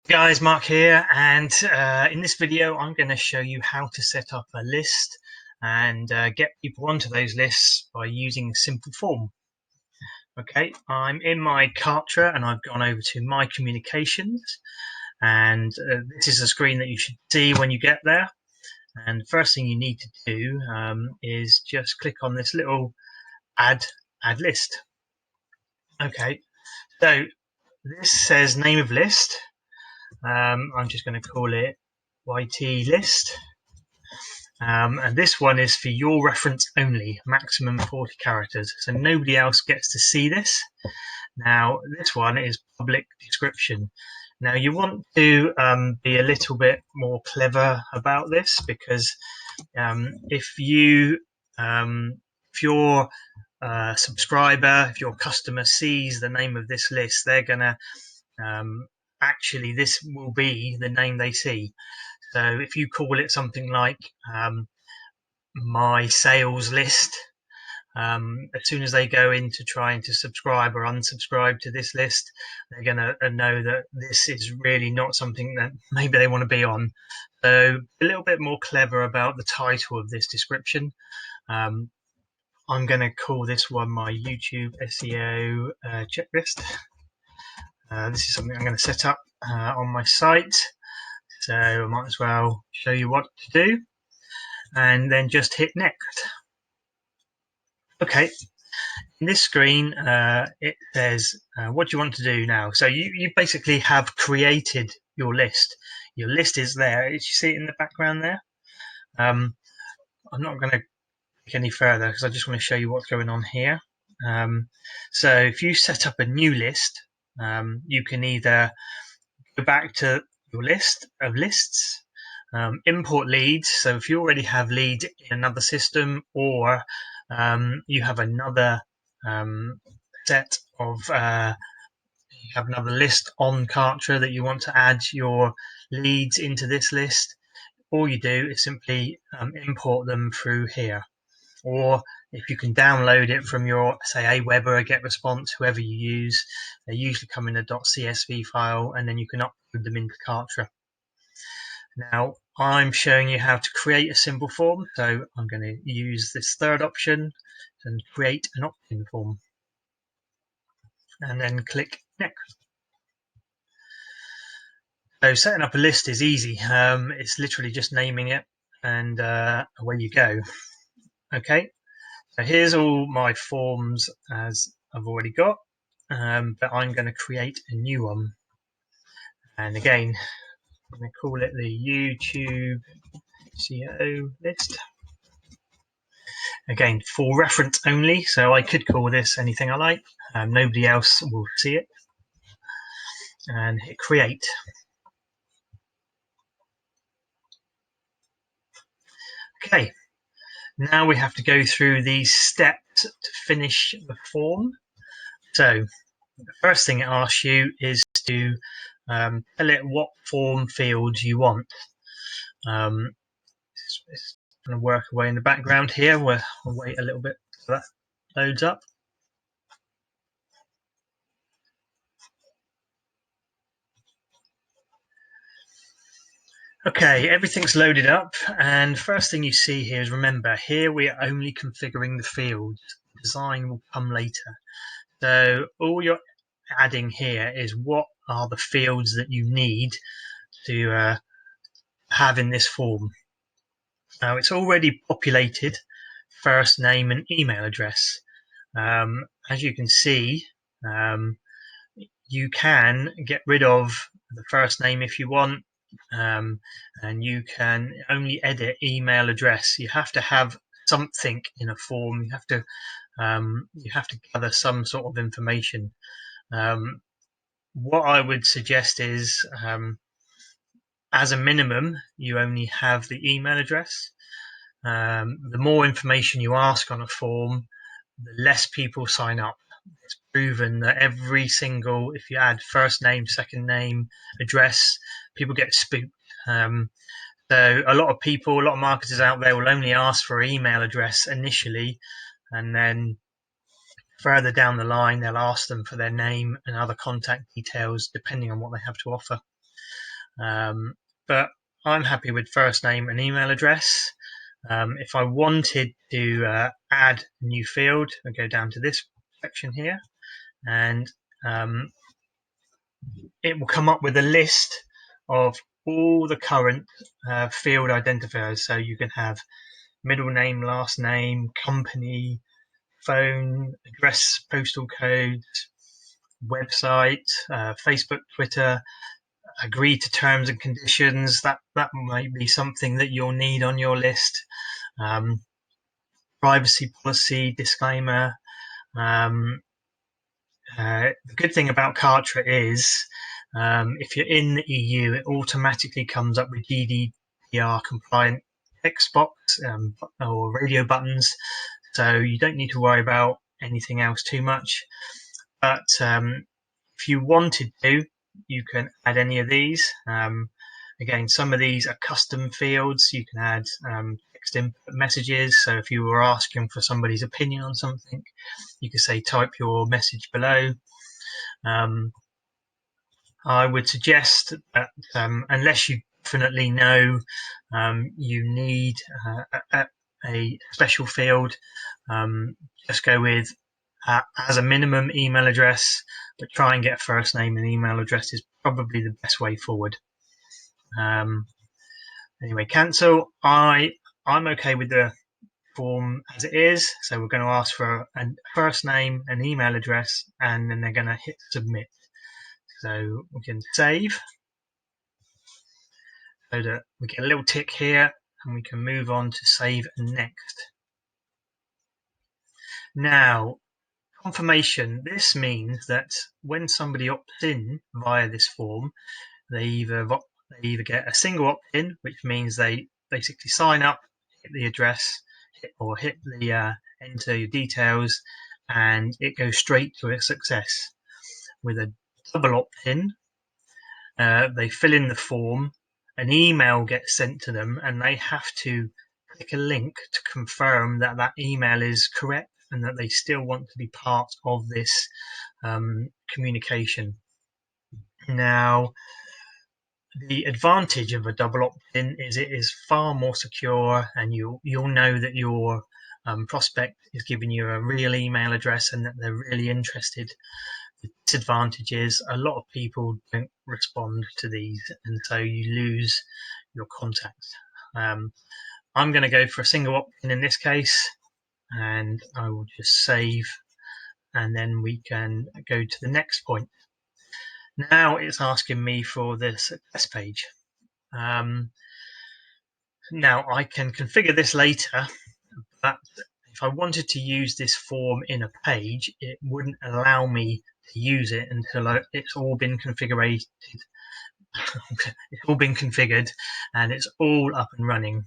Guys, Mark here, and in this video I'm going to show you how to set up a list and get people onto those lists by using a simple form. Okay, I'm in my Kartra and I've gone over to My Communications, and this is a screen that you should see when you get there. And the first thing you need to do is just click on this little add list. Okay, so this says name of list. I'm just going to call it YT list. And this one is for your reference only, maximum 40 characters. So nobody else gets to see this. Now, this one is public description. Now, you want to be a little bit more clever about this because if your subscriber, if your customer sees the name of this list, they're going to actually, this will be the name they see. So if you call it something like my sales list, as soon as they go into trying to subscribe or unsubscribe to this list, they're going to know that this is really not something that maybe they want to be on. So a little bit more clever about the title of this description. I'm going to call this one my YouTube SEO checklist. This is something I'm going to set up on my site. So I might as well show you what to do and then just hit next. Okay, in this screen it says what do you want to do now. So you basically have created your list. Your list is there. You see it in the background there. I'm not going to click any further because I just want to show you what's going on here. So if you set up a new list, you can either go back to your list of lists, import leads. So if you already have leads in another system, or you have another set of you have another list on Kartra that you want to add your leads into this list, all you do is simply import them through here. Or if you can download it from your, say, Aweber or GetResponse, whoever you use, they usually come in a .csv file, and then you can upload them into Kartra. Now, I'm showing you how to create a simple form, so I'm going to use this third option and create an opt-in form, and then click next. So setting up a list is easy. It's literally just naming it, and away you go. Okay, so here's all my forms as I've already got, but I'm going to create a new one. And again, I'm going to call it the YouTube SEO list. Again, for reference only, so I could call this anything I like. Nobody else will see it. And hit create. Okay, now we have to go through these steps to finish the form. So the first thing it asks you is to tell it what form fields you want. It's going to work away in the background here. We'll wait a little bit so that loads up. Okay, everything's loaded up, and first thing you see here is, remember, here we are only configuring the fields. Design will come later. So all you're adding here is what are the fields that you need to have in this form. Now it's already populated first name and email address. As you can see, you can get rid of the first name if you want, and you can only edit email address. You have to have something in a form. You have to gather some sort of information. What I would suggest is, as a minimum, you only have the email address. The more information you ask on a form, the less people sign up. It's proven that if you add first name, second name, address, people get spooked. So a lot of marketers out there will only ask for email address initially, and then further down the line, they'll ask them for their name and other contact details, depending on what they have to offer. But I'm happy with first name and email address. If I wanted to add a new field, I go down to this section here, and it will come up with a list of all the current field identifiers. So you can have middle name, last name, company, phone, address, postal codes, website, Facebook, Twitter, agree to terms and conditions. That might be something that you'll need on your list. Privacy policy, disclaimer. The good thing about Kartra is if you're in the EU, it automatically comes up with GDPR compliant text box or radio buttons, so you don't need to worry about anything else too much. But if you wanted to, you can add any of these. Again, some of these are custom fields. You can add text input messages. So if you were asking for somebody's opinion on something, you could say type your message below. I would suggest that unless you definitely know you need a special field, just go with as a minimum email address, but try and get a first name and email address is probably the best way forward. Anyway, cancel. I'm okay with the form as it is, so we're going to ask for a first name, an email address, and then they're going to hit submit. So we can save, so that we get a little tick here, and we can move on to save and next. Now, confirmation. This means that when somebody opts in via this form, they either get a single opt-in, which means they basically sign up, hit the address, hit the enter your details, and it goes straight to a success. With a double opt-in, they fill in the form, an email gets sent to them, and they have to click a link to confirm that that email is correct and that they still want to be part of this communication. Now, the advantage of a double opt-in is it is far more secure, and you'll know that your prospect is giving you a real email address and that they're really interested. The disadvantage is a lot of people don't respond to these, and so you lose your contacts. I'm going to go for a single opt-in in this case, and I will just save, and then we can go to the next point. Now it's asking me for the success page. Now I can configure this later, but if I wanted to use this form in a page, it wouldn't allow me to use it until it's all been configured. It's all been configured and it's all up and running.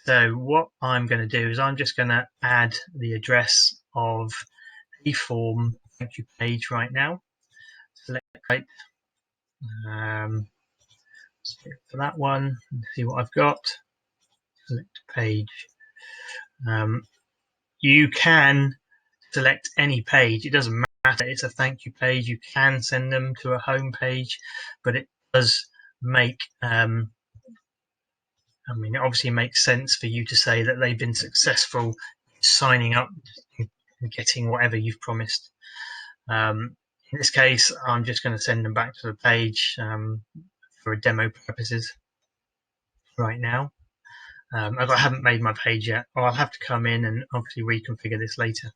So what I'm going to do is I'm just going to add the address of the form thank you page right now. Select type for that one and see what I've got. Select page. You can select any page. It doesn't matter. It's a thank you page. You can send them to a home page, but it does make it obviously makes sense for you to say that they've been successful signing up and getting whatever you've promised. In this case, I'm just going to send them back to the page for demo purposes right now. As I haven't made my page yet, I'll have to come in and obviously reconfigure this later.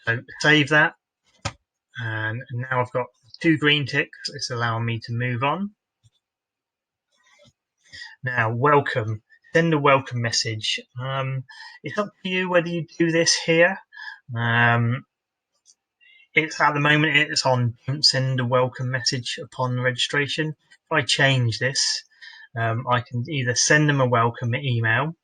So save that, and now I've got 2 green ticks. It's allowing me to move on. Now, welcome. Send a welcome message. It's up to you whether you do this here. It's at the moment it's on don't send a welcome message upon registration. If I change this, I can either send them a welcome email.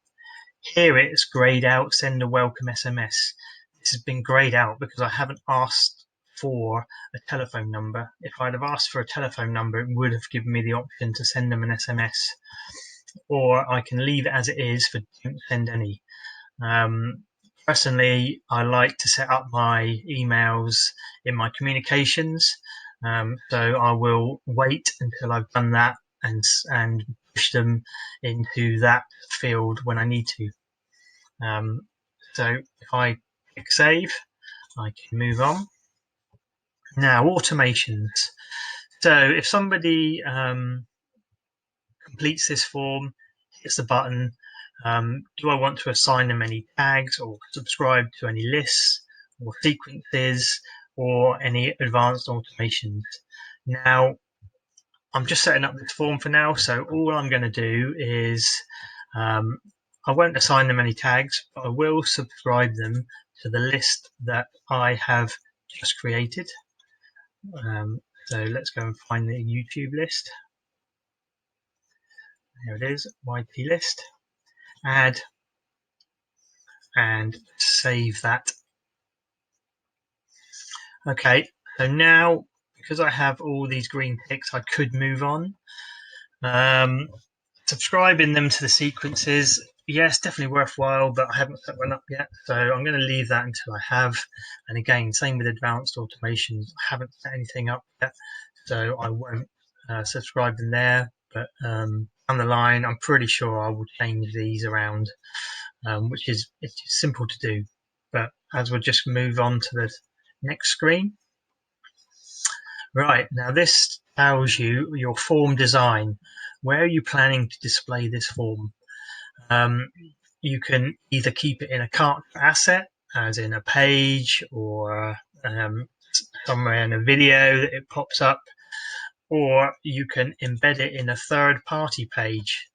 Here it's grayed out, send a welcome SMS. This has been grayed out because I haven't asked for a telephone number. If I'd have asked for a telephone number, it would have given me the option to send them an SMS. Or I can leave it as it is for don't send any. Personally, I like to set up my emails in my communications. So I will wait until I've done that and push them into that field when I need to. So if I click save, I can move on. Now, automations. So if somebody completes this form, hits the button, do I want to assign them any tags or subscribe to any lists or sequences or any advanced automations? Now, I'm just setting up this form for now, so all I'm going to do is I won't assign them any tags, but I will subscribe them to the list that I have just created. So let's go and find the YouTube list. There it is, YT list. Add and save that. Okay, so now because I have all these green ticks, I could move on. Subscribing them to the sequences, yes, definitely worthwhile, but I haven't set one up yet, so I'm going to leave that until I have. And again, same with advanced automations, I haven't set anything up yet, so I won't subscribe them there. But down the line, I'm pretty sure I will change these around, which is it's simple to do. But as we'll just move on to the next screen. Right, now this tells you your form design. Where are you planning to display this form? You can either keep it in a Kartra asset, as in a page, or somewhere in a video that it pops up, or you can embed it in a third-party page,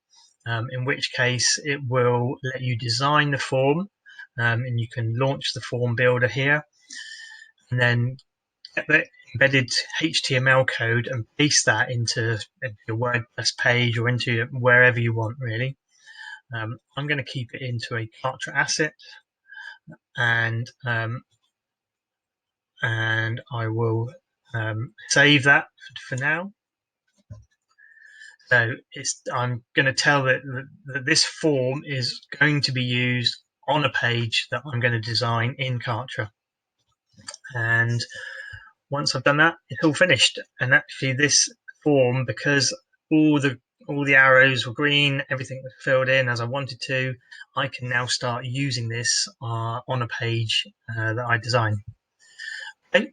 in which case it will let you design the form, and you can launch the form builder here, and then get the embedded HTML code and paste that into your WordPress page or into wherever you want, really. I'm going to keep it into a Kartra asset, and I will save that for now. So I'm going to tell that this form is going to be used on a page that I'm going to design in Kartra. And once I've done that, it's all finished. And actually, this form, because all the arrows were green, everything was filled in as I wanted to, I can now start using this on a page that I design. Okay.